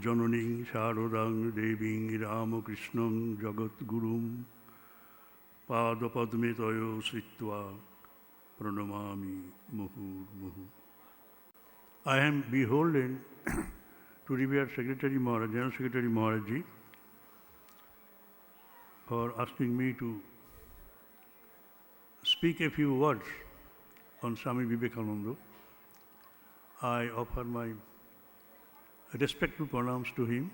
Janoning Sharodang Deving Ramakrishnan Jagat Gurum Padapadme Tayo Sritva Pranamami Muhur Muhu. I am beholden to revered Secretary Maharaj, General Secretary Maharaj for asking me to speak a few words on Swami Vivekananda. I offer my respectful pranams to him.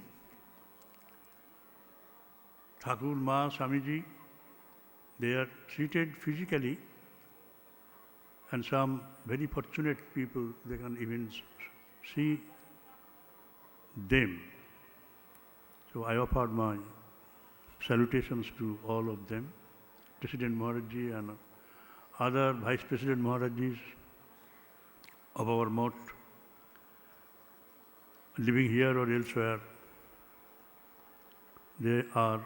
Thakur, Ma, Swamiji, they are seated physically, and some very fortunate people, they can even see them. So I offer my salutations to all of them, President Maharajji and other Vice President Maharajis of our mott, living here or elsewhere. They are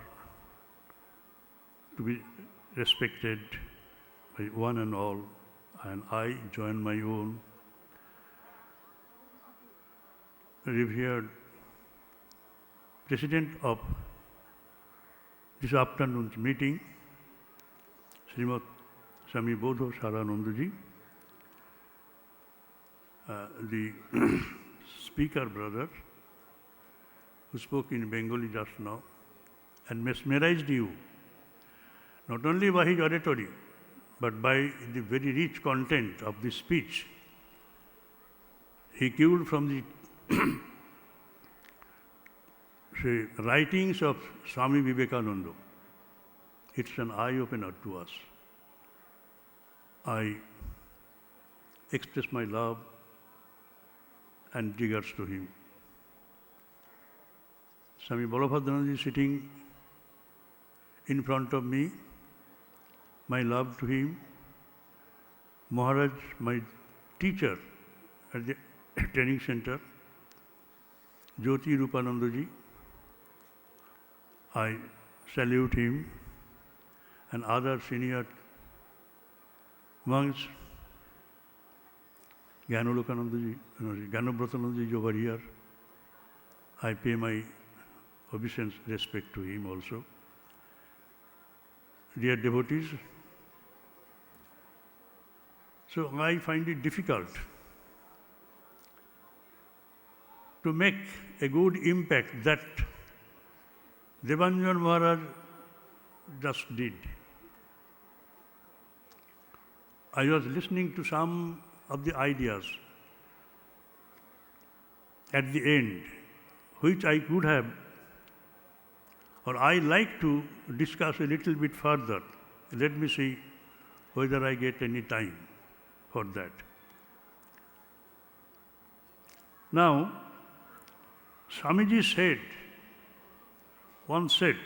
to be respected by one and all, and I join my own revered President of this afternoon's meeting, Srimad Swami Bodho Saranandaji, the speaker brother who spoke in Bengali just now and mesmerized you, not only by his oratory, but by the very rich content of the speech. He culled from the writings of Swami Vivekananda. It's an eye-opener to us. I express my love and regards to him. Swami Balabhadranath is sitting in front of me. My love to him. Maharaj, my teacher at the training center, Jyoti Rupanandaji, I salute him, and other senior monks, Jnanalokanandaji, Jnanabratanandaji is over here. I pay my obeisance, respect to him also. Dear devotees, so I find it difficult to make a good impact that Devanjan Maharaj just did. I was listening to some of the ideas at the end, which I could have, or I like to discuss a little bit further. Let me see whether I get any time for that. Now, Swamiji once said,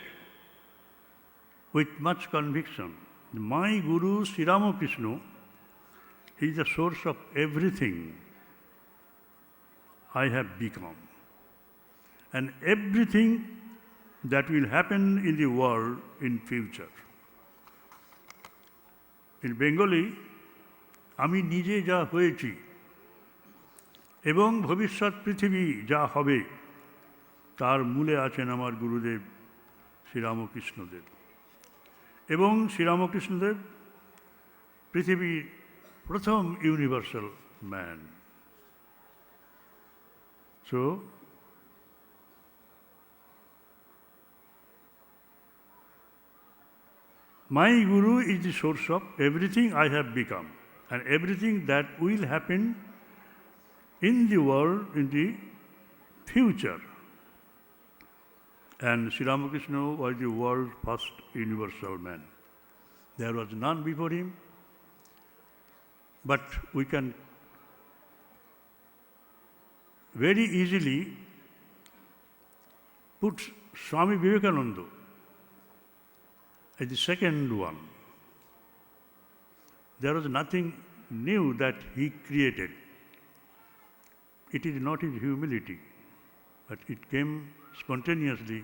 with much conviction, my Guru Sri Ramakrishna is the source of everything I have become, and everything that will happen in the world in future. In Bengali, আমি নিজে যা হয়েছি এবং ভবিষ্যৎ পৃথিবী যা হবে তার মূলে আছেন আমার গুরুদেব শ্রীরামকৃষ্ণদেব, এবং শ্রীরামকৃষ্ণদেব পৃথিবীর প্রথম universal man. So my Guru is the source of everything I have become and everything that will happen in the world in the future. And Sri Ramakrishna was the world's first universal man. There was none before him, but we can very easily put Swami Vivekananda as the second one. There was nothing new that he created. It is not his humility, but it came spontaneously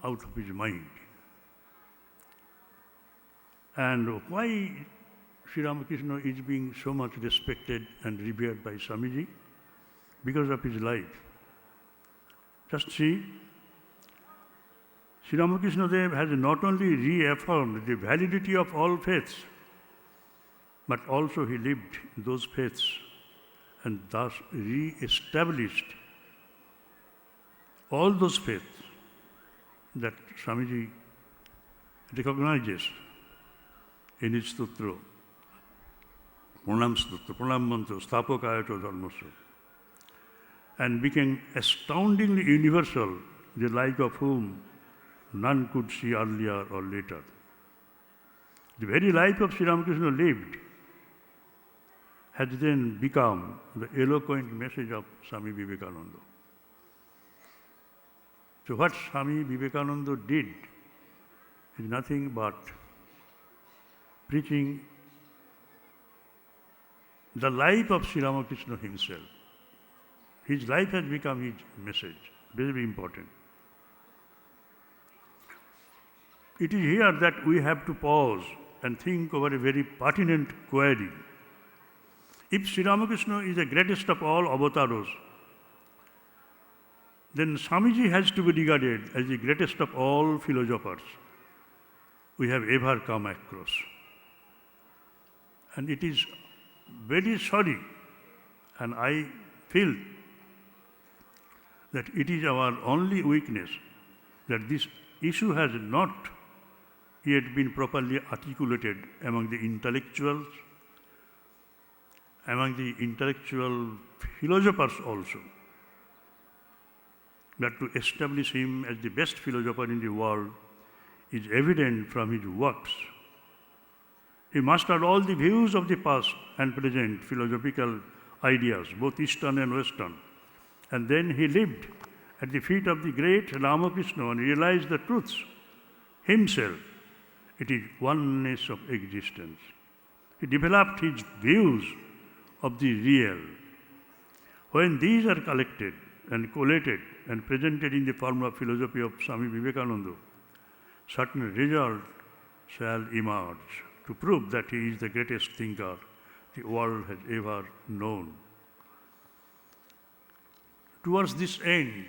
out of his mind. And why Sri Ramakrishna is being so much respected and revered by Swamiji? Because of his life. Just see, Sri Ramakrishna Dev has not only reaffirmed the validity of all faiths, but also he lived those faiths and thus re-established all those faiths that Swamiji recognizes in his sutra, Pranam Mantra, Sthapakayato Dharmasya, and became astoundingly universal, the like of whom none could see earlier or later. The very life of Sri Ramakrishna lived has then become the eloquent message of Swami Vivekananda. So what Swami Vivekananda did is nothing but preaching the life of Sri Ramakrishna himself. His life has become his message, very, very important. It is here that we have to pause and think over a very pertinent query. If Sri Ramakrishna is the greatest of all avatars, then Swamiji has to be regarded as the greatest of all philosophers we have ever come across. And it is very sorry, and I feel that it is our only weakness that this issue has not yet been properly articulated among the intellectuals, among the intellectual philosophers also, that to establish him as the best philosopher in the world is evident from his works. He mastered all the views of the past and present philosophical ideas, both Eastern and Western, and then he lived at the feet of the great Ramakrishna and realized the truths himself. It is oneness of existence. He developed his views of the real. When these are collected and collated and presented in the form of philosophy of Swami Vivekananda, certain results shall emerge to prove that he is the greatest thinker the world has ever known. Towards this end,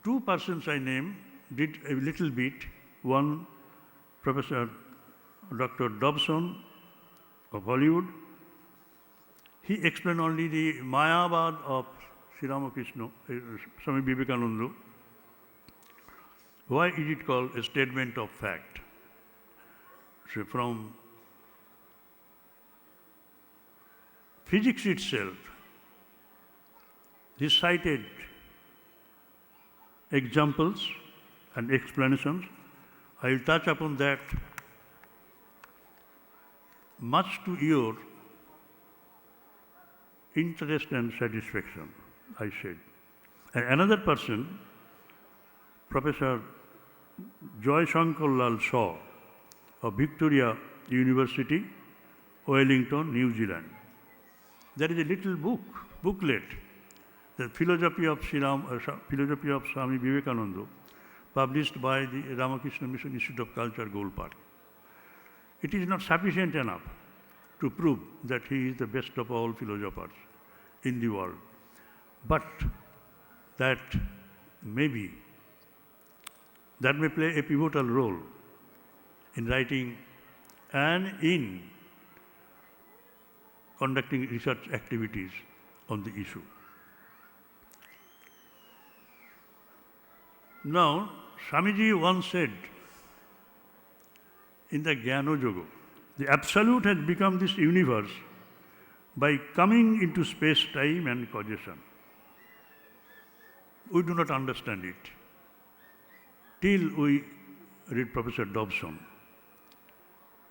two persons I name did a little bit. One, Professor Dr. Dobson of Hollywood. He explained only the Mayavad of Sri Ramakrishna, Swami Vivekananda. Why is it called a statement of fact? So from physics itself, he cited examples and explanations. I will touch upon that much to your interest and satisfaction, I said. And another person, Professor Joy Shankar Lal Shaw of Victoria University, Wellington, New Zealand. There is a little booklet, the Philosophy of Swami Vivekananda, published by the Ramakrishna Mission Institute of Culture, Gold Park. It is not sufficient enough to prove that he is the best of all philosophers in the world, but that may play a pivotal role in writing and in conducting research activities on the issue. Now, Swamiji once said in the Jnana Yoga, the Absolute has become this universe by coming into space, time and causation. We do not understand it till we read Professor Dobson.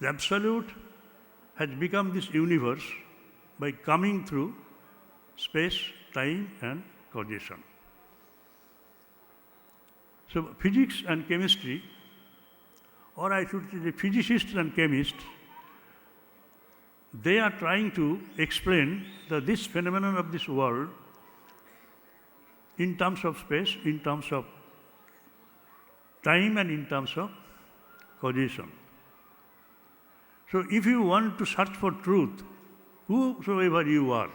The Absolute has become this universe by coming through space, time and causation. So physics and chemistry, or I should say the physicists and chemists, they are trying to explain this phenomenon of this world in terms of space, in terms of time and in terms of causation. So if you want to search for truth, whosoever you are,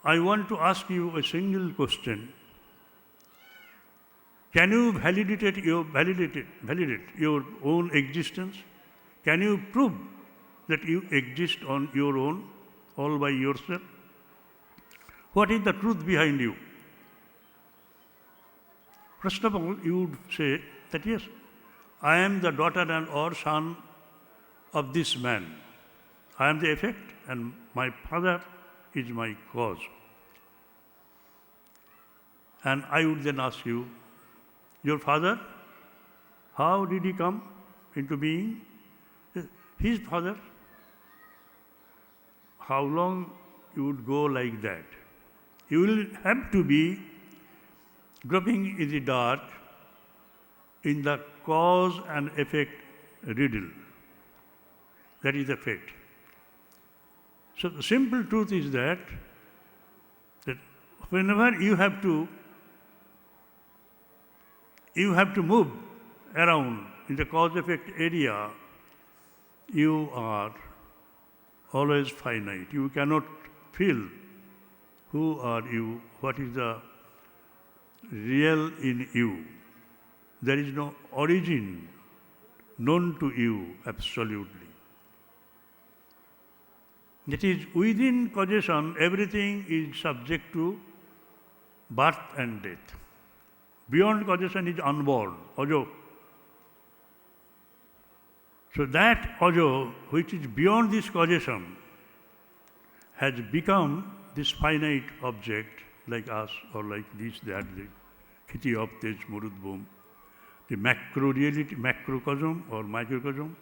I want to ask you a single question. Can you validate your own existence? Can you prove that you exist on your own, all by yourself? What is the truth behind you? First of all, you would say that yes, I am the daughter and or son of this man. I am the effect and my father is my cause. And I would then ask you, your father, how did he come into being? His father. How long you would go like that? You will have to be groping in the dark in the cause and effect riddle. That is the fate. So the simple truth is that whenever you have to move around in the cause-effect area, you are always finite. You cannot feel who are you, what is the real in you. There is no origin known to you absolutely. That is, within causation, everything is subject to birth and death. Beyond causation is unborn, ajo. So that ajo, which is beyond this causation, has become this finite object like us or like this, that, the khiti of tej murud boom, the macro reality, macrocosm or microcosm,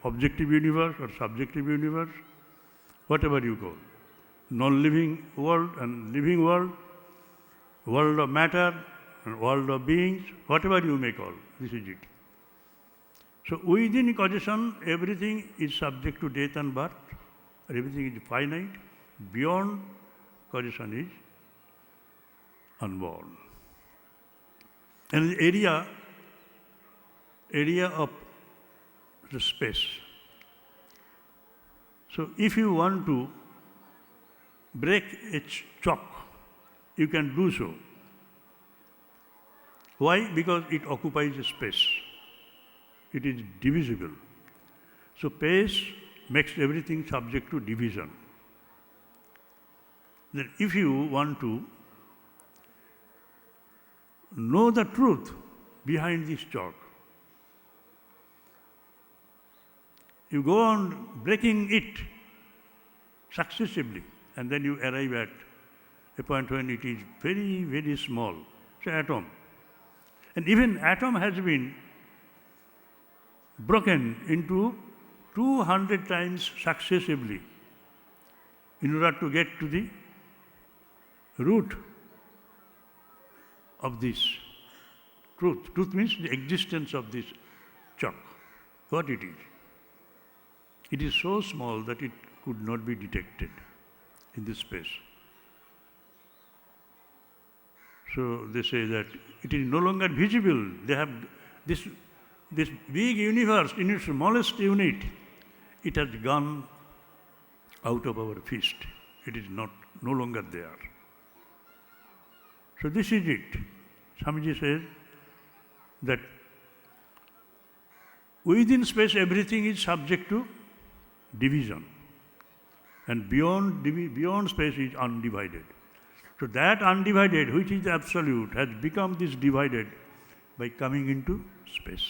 objective universe or subjective universe, whatever you call, non-living world and living world, world of matter, and world of beings, whatever you may call, this is it. So within causation, everything is subject to death and birth, everything is finite, beyond causation is unborn. And the area of the space. So if you want to break a chalk, you can do so. Why? Because it occupies a space. It is divisible. So space makes everything subject to division. Then if you want to know the truth behind this chalk, you go on breaking it successively, and then you arrive at a point when it is very, very small, say atom. And even atom has been broken into 200 times successively in order to get to the root of this truth. Truth means the existence of this chalk, what it is. It is so small that it could not be detected in this space. So they say that it is no longer visible. They have this big universe in its smallest unit. It has gone out of our fist. It is no longer there. So this is it. Swamiji says that within space everything is subject to division, and beyond space is undivided. So that undivided, which is absolute, has become this divided by coming into space.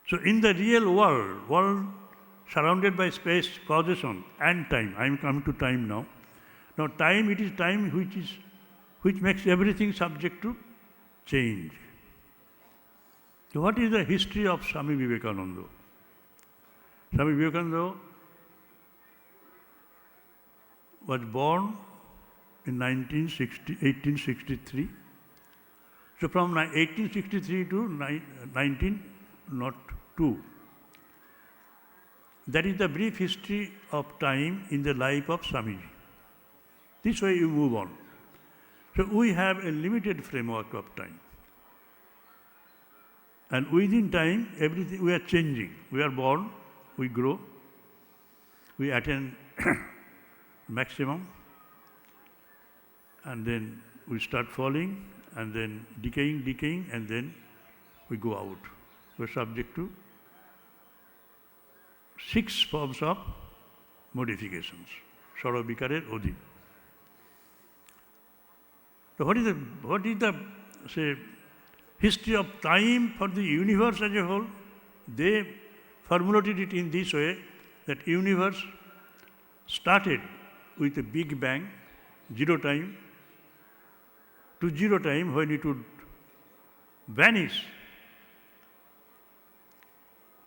So in the real world surrounded by space, causation and time, I am coming to time now. Now time, it is time which makes everything subject to change. So what is the history of Swami Vivekananda? Swami Vivekananda was born in 1863. So from 1863 to 1902. That is the brief history of time in the life of Swamiji. This way you move on. So we have a limited framework of time. And within time, everything, we are changing. We are born, we grow, we attain maximum, and then we start falling, and then decaying, and then we go out. We're subject to 6 forms of modifications. Sarabikarer Odhin. So what is the say history of time for the universe as a whole? They formulated it in this way, that universe started with a big bang, 0 time, to 0 time when it would vanish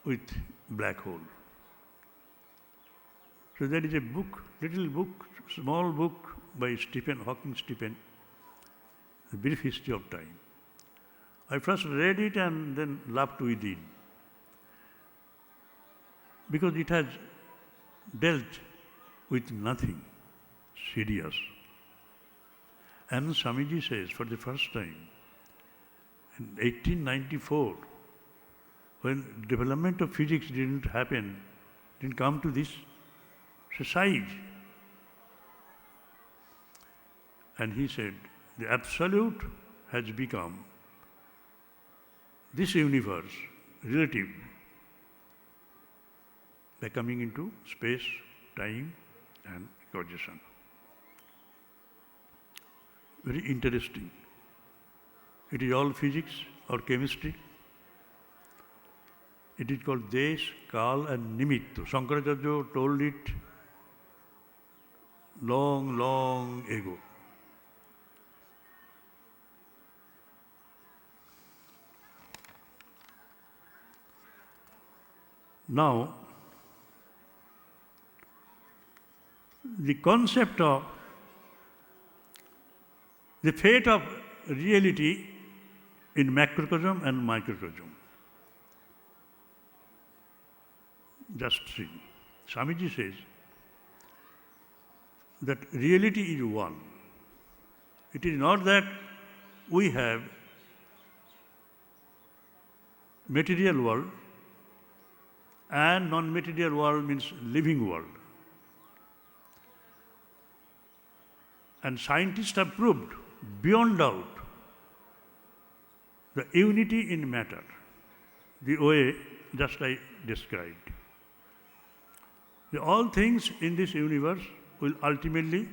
with black hole. So there is a book, little book, small book by Hawking Stephen, The Brief History of Time. I first read it and then laughed within, because it has dealt with nothing serious. And Swamiji says, for the first time, in 1894, when development of physics didn't come to this size. And he said, the absolute has become this universe relative by coming into space, time and causation. Very interesting. It is all physics or chemistry. It is called Desh, Kal and Nimitto. Shankaracharya told it long, long ago. Now, the concept of the fate of reality in macrocosm and microcosm. Just see. Swamiji says that reality is one. It is not that we have material world and non-material world means living world. And scientists have proved beyond doubt the unity in matter, the way just I described. All things in this universe will ultimately,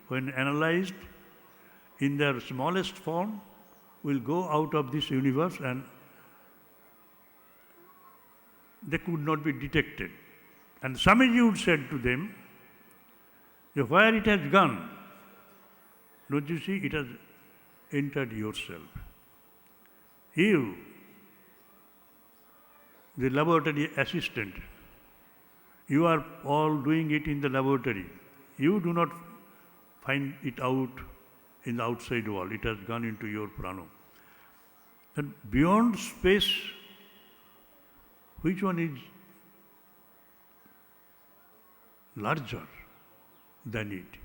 when analyzed in their smallest form, will go out of this universe and they could not be detected. And Swamiji would said to them, where it has gone, don't you see, it has entered yourself. You, the laboratory assistant, you are all doing it in the laboratory. You do not find it out in the outside world. It has gone into your prana. And beyond space, which one is larger than it?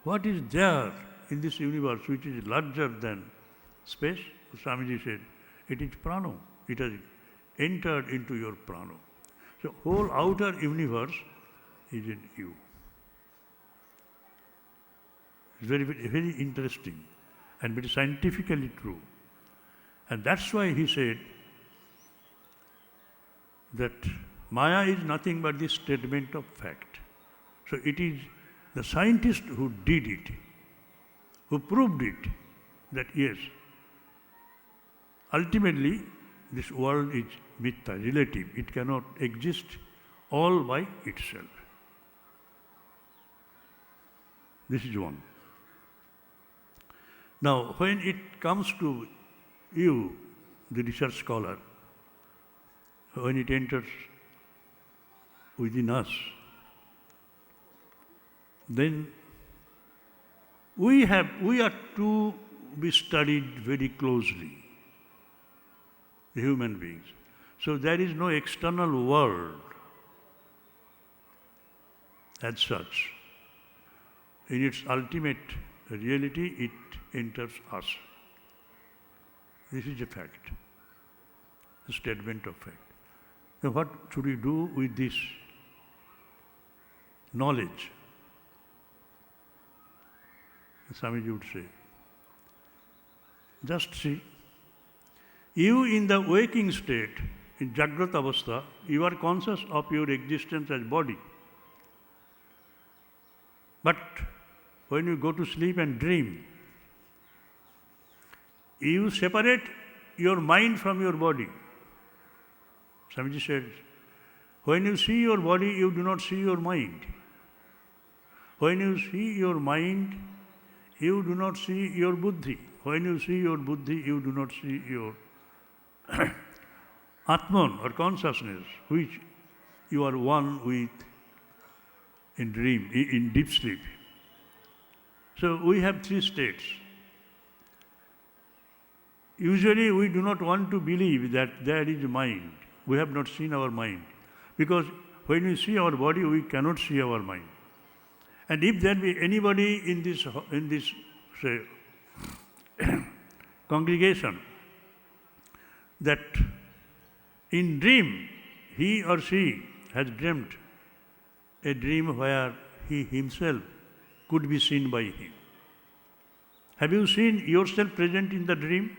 What is there in this universe which is larger than space? Swamiji said, it is prana. It has entered into your prana. So whole outer universe is in you. It's very, very, very interesting and very scientifically true. And that's why he said that Maya is nothing but the statement of fact. So it is the scientist who did it, who proved it, that yes, ultimately this world is mithya, relative. It cannot exist all by itself. This is one. Now, when it comes to you, the research scholar, when it enters within us, then we are to be studied very closely, the human beings. So there is no external world as such. In its ultimate reality, it enters us. This is a fact, a statement of fact. Now what should we do with this knowledge, Swamiji would say. Just see, you in the waking state, in Jagrat Avastha, you are conscious of your existence as body. But when you go to sleep and dream, you separate your mind from your body. Swamiji said, when you see your body, you do not see your mind. When you see your mind, you do not see your buddhi. When you see your buddhi, you do not see your Atman or consciousness, which you are one with in dream, in deep sleep. So we have three states. Usually we do not want to believe that there is a mind. We have not seen our mind. Because when we see our body, we cannot see our mind. And if there be anybody in this say, congregation that in dream he or she has dreamt a dream where he himself could be seen by him. Have you seen yourself present in the dream?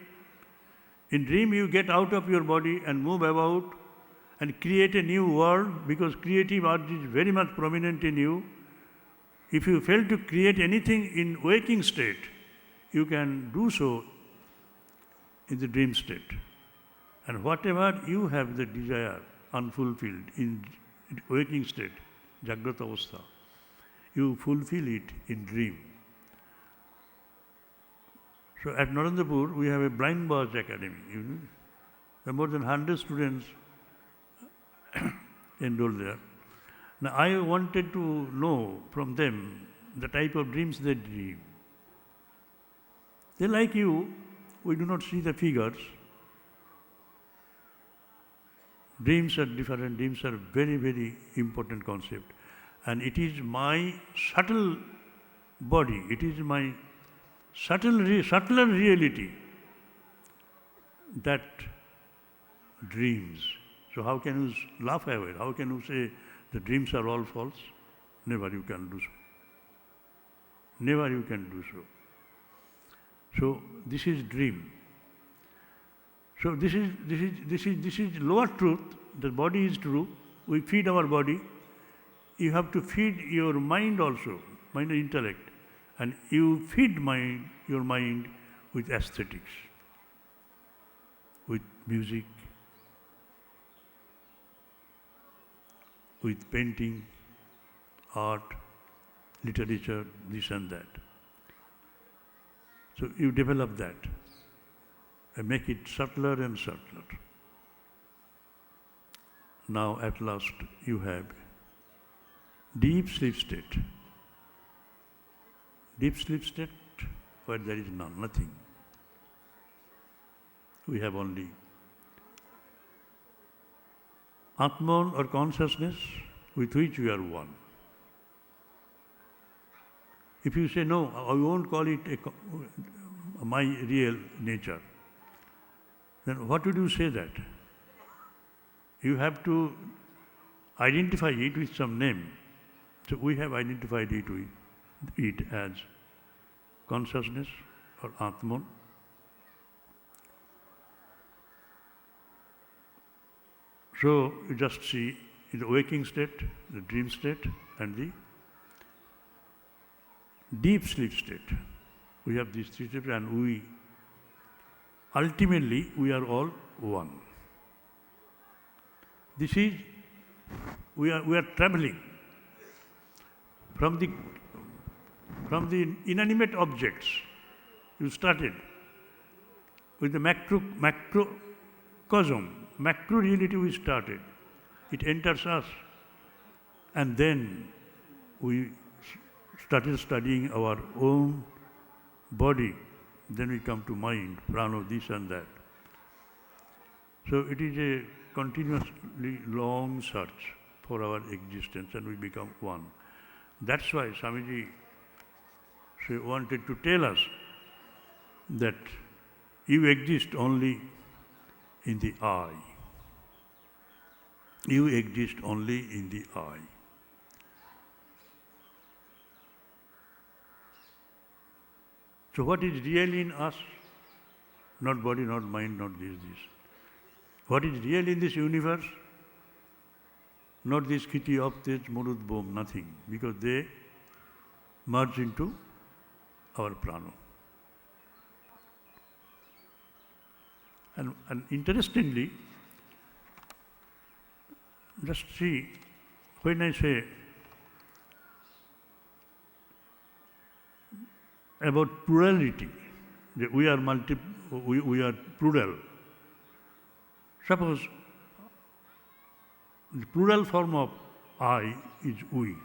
In dream you get out of your body and move about and create a new world, because creative urge is very much prominent in you. If you fail to create anything in waking state, you can do so in the dream state. And whatever you have the desire unfulfilled in waking state, Jagrata Avastha, you fulfill it in dream. So at Narendapur, we have a blind bars academy. You know? There are more than 100 students enrolled there. Now I wanted to know from them the type of dreams they dream. They like you, we do not see the figures. Dreams are different, dreams are very, very important concept. And it is my subtle body, it is my subtler reality that dreams. So how can you laugh away? How can you say the dreams are all false? Never you can do so. Never you can do so. So this is dream. So this is lower truth. The body is true. We feed our body. You have to feed your mind also, mind and intellect. And you feed your mind with aesthetics, with music, with painting, art, literature, this and that. So you develop that and make it subtler and subtler. Now at last you have deep sleep state. Deep sleep state where there is none, nothing. We have only Atman or consciousness with which we are one. If you say, no, I won't call it my real nature, then what would you say that? You have to identify it with some name. So we have identified it with it as consciousness or Atman. So you just see in the waking state, the dream state, and the deep sleep state. We have these three states, and ultimately we are all one. This is, we are traveling from the inanimate objects. You started with the macrocosm, macro reality we started. It enters us, and then we started studying our own body. Then we come to mind, prana, this and that. So it is a continuously long search for our existence, and we become one. That's why Swamiji wanted to tell us that you exist only in the I. You exist only in the I. So what is real in us? Not body, not mind, not this. What is real in this universe? Not this Kiti, Aptej, Murud, Bom, nothing. Because they merge into our prana. And interestingly, just see, when I say about plurality, that we are plural. Suppose the plural form of I is we.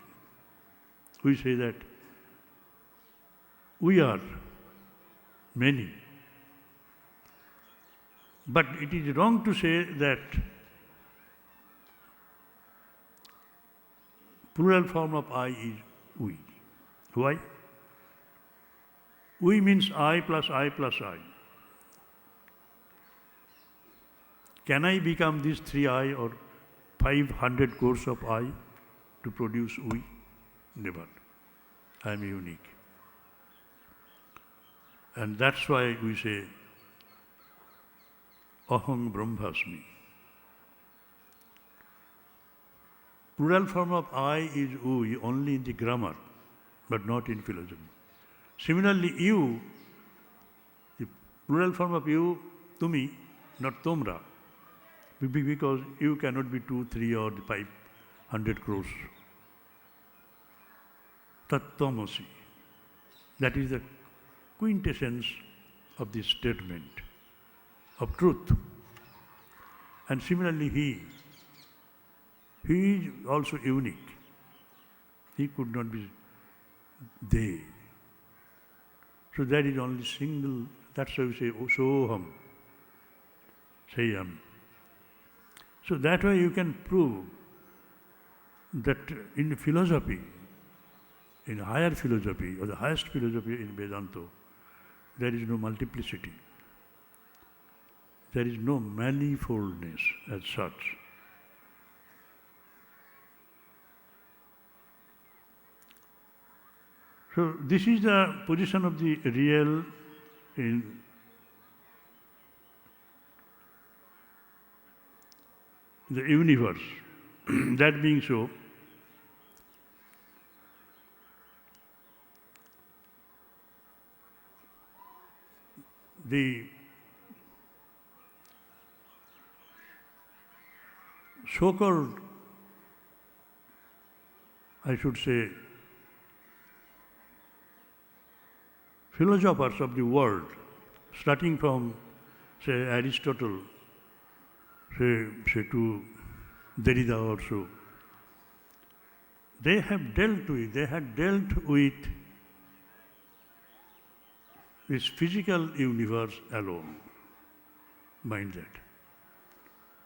We say that we are many. But it is wrong to say that plural form of I is we. Why? We means I plus I plus I. Can I become this 3I or 500 crores of I to produce we? Never. I am unique. And that's why we say, Aham Brahmasmi. Plural form of I is we only in the grammar, but not in philosophy. Similarly, you, the plural form of you, tumi, not tomra, because you cannot be 2, 3 or 500 crores. Tattvamasi. That is the quintessence of this statement of truth. And similarly, he is also unique. He could not be they. So that is only single, that's why we say, Soham, Sayam. So that way you can prove that in philosophy, in higher philosophy, or the highest philosophy in Vedanta, there is no multiplicity. There is no manifoldness as such. So this is the position of the real in the universe. That being so, the so-called, I should say, philosophers of the world, starting from, say, Aristotle, say to Derrida also, they had dealt with this physical universe alone. Mind that.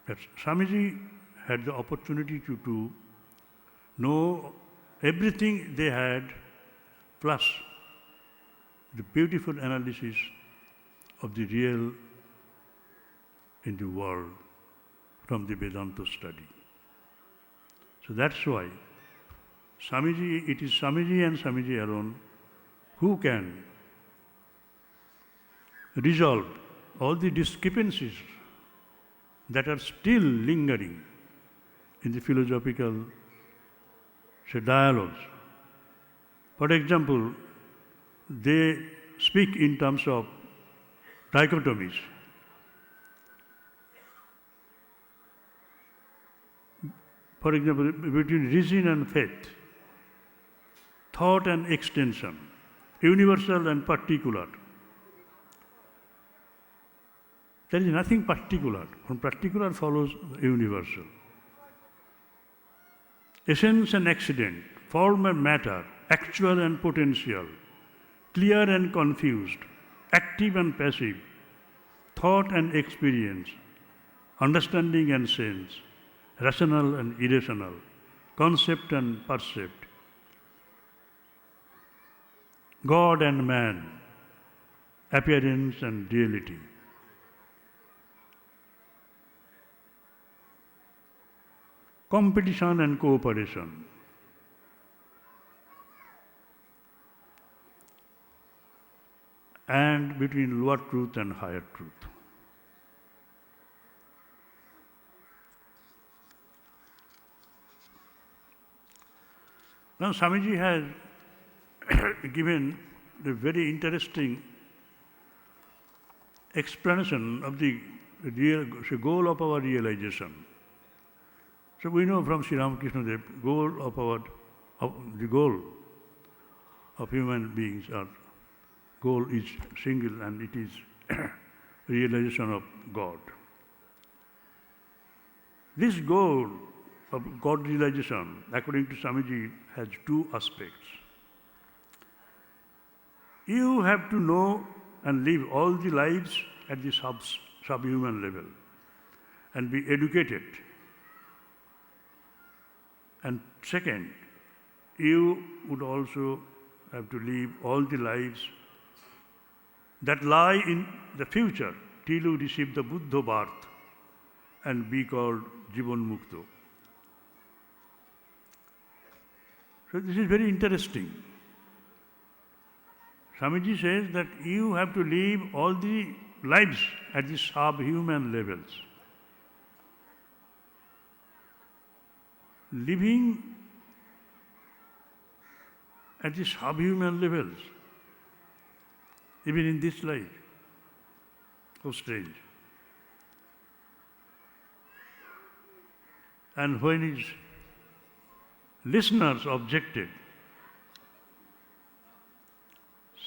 That Swamiji had the opportunity to know everything they had, plus the beautiful analysis of the real in the world from the Vedanta study. So that's why it is Swamiji and Swamiji alone who can resolve all the discrepancies that are still lingering in the philosophical dialogues. For example, they speak in terms of dichotomies. For example, between reason and faith, thought and extension, universal and particular. There is nothing particular. From particular follows universal. Essence and accident, form and matter, actual and potential, clear and confused, active and passive, thought and experience, understanding and sense, rational and irrational, concept and percept, God and man, appearance and reality. Competition and cooperation. and between lower truth and higher truth. Now Swamiji has given a very interesting explanation of the goal of our realization. So we know from Sri Ramakrishna the goal of human beings, our goal is single, and it is realization of God. This goal of God realization, according to Swamiji, has two aspects. You have to know and live all the lives at the subhuman level and be educated. And second, you would also have to live all the lives that lie in the future till you receive the Buddha birth and be called Jivan Mukto. So this is very interesting. Swamiji says that you have to live all the lives at the subhuman levels. Living at the subhuman levels, even in this life. How strange. And when his listeners objected,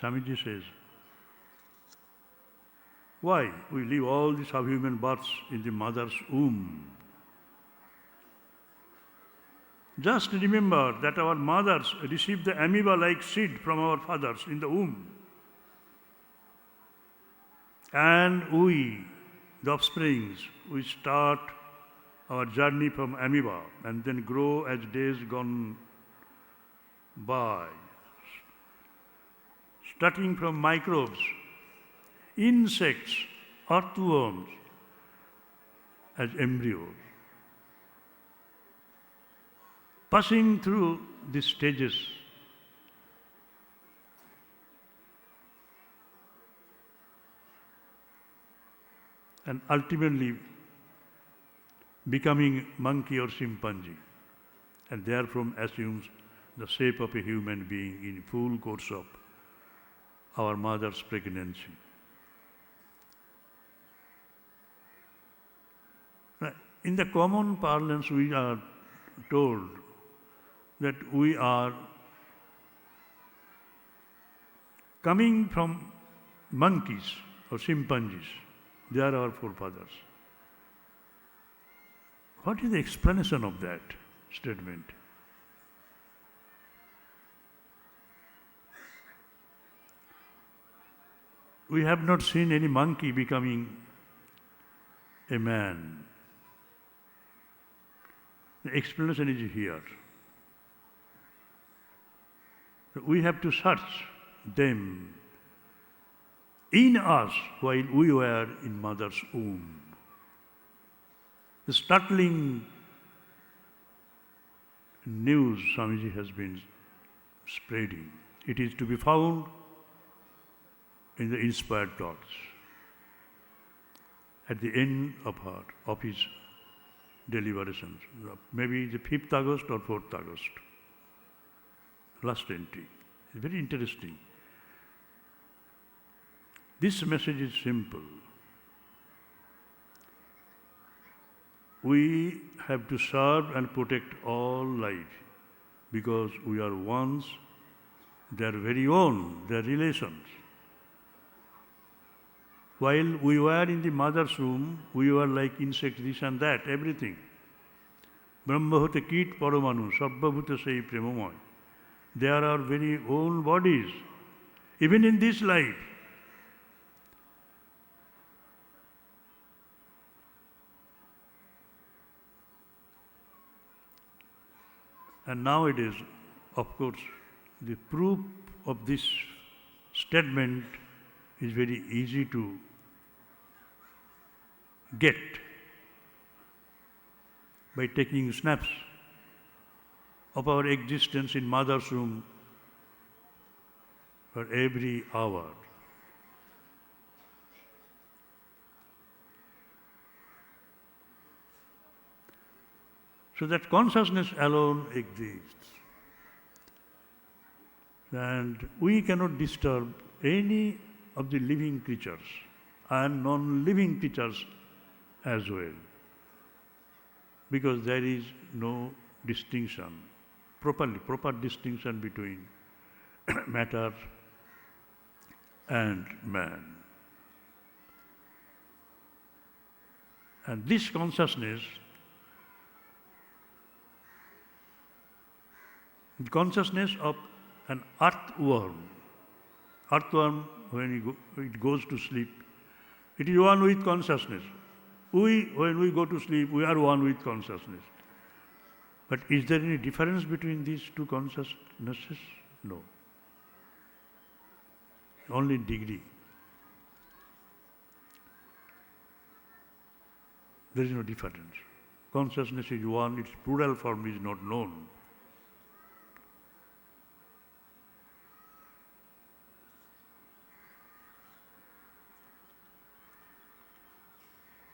Swamiji says, why we live all the subhuman births in the mother's womb? Just remember that our mothers received the amoeba-like seed from our fathers in the womb. And we, the offsprings, we start our journey from amoeba and then grow as days gone by. Starting from microbes, insects, earthworms, as embryos. Passing through these stages, and ultimately becoming monkey or chimpanzee, and therefrom assumes the shape of a human being in full course of our mother's pregnancy. In the common parlance, we are told that we are coming from monkeys or chimpanzees. They are our forefathers. What is the explanation of that statement? We have not seen any monkey becoming a man. The explanation is here. We have to search them in us while we were in mother's womb. The startling news Swamiji has been spreading. It is to be found in the inspired talks at the end of his deliberations, maybe the 5th August or 4th August, last entry. It's very interesting. This message is simple. We have to serve and protect all life because we are once their very own, their relations. While we were in the mother's womb, we were like insects, this and that, everything. Brahma hote kit paramanu, sabba bhuta sei premomoy. They are our very own bodies, even in this life. And nowadays, of course, the proof of this statement is very easy to get by taking snaps of our existence in mother's womb for every hour. So that consciousness alone exists. And we cannot disturb any of the living creatures and non-living creatures as well, because there is no distinction, proper distinction between matter and man. And this consciousness, the consciousness of an earthworm, when it goes to sleep, it is one with consciousness. When we go to sleep, we are one with consciousness. But is there any difference between these two consciousnesses? No. Only in degree. There is no difference. Consciousness is one, its plural form is not known.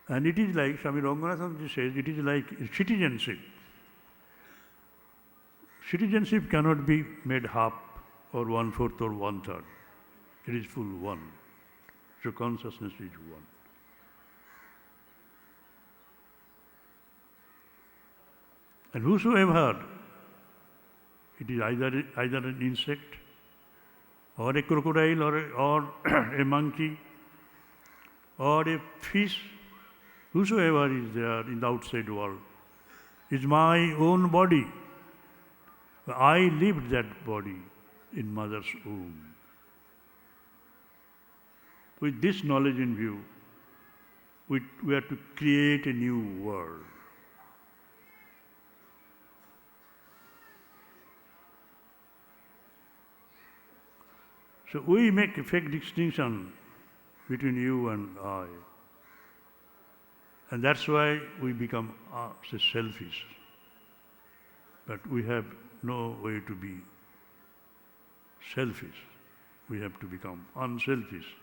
And it is like, Swami Vivekananda says, it is like citizenship. Citizenship cannot be made half or 1/4 or 1/3. It is full one. So consciousness is one. And whosoever, it is either an insect or a crocodile or a monkey or a fish, whosoever is there in the outside world, is my own body. I lived that body in mother's womb. With this knowledge in view, we are to create a new world. So we make a fake distinction between you and I. And that's why we become selfish. But we have no way to be selfish. We have to become unselfish.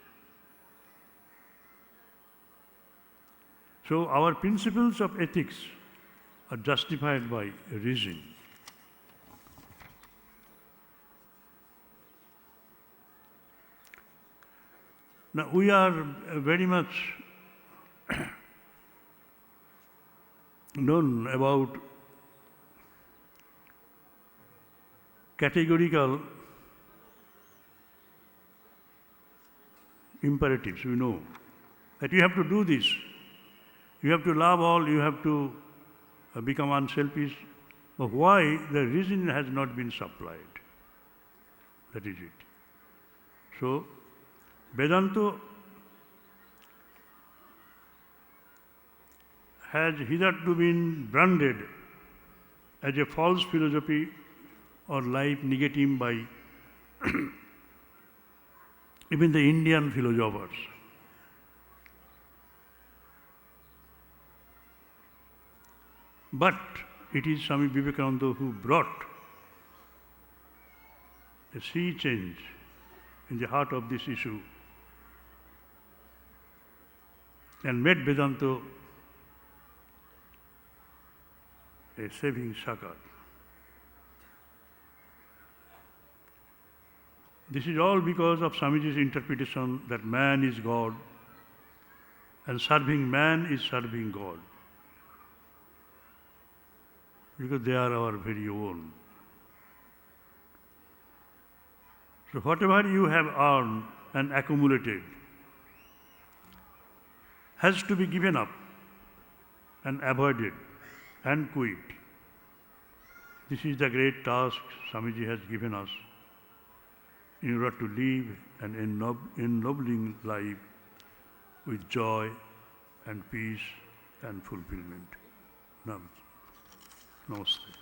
So our principles of ethics are justified by reason. Now we are very much known about categorical imperatives. We know that you have to do this. You have to love all, you have to become unselfish. But why? The reason has not been supplied. That is it. So, Vedanta has hitherto been branded as a false philosophy or life negative by even the Indian philosophers. But it is Swami Vivekananda who brought a sea change in the heart of this issue and made Vedanta a saving succor. This is all because of Swamiji's interpretation that man is God and serving man is serving God, because they are our very own. So whatever you have earned and accumulated has to be given up and avoided and quit. This is the great task Swamiji has given us in order to live an ennobling life with joy and peace and fulfillment. Namaste.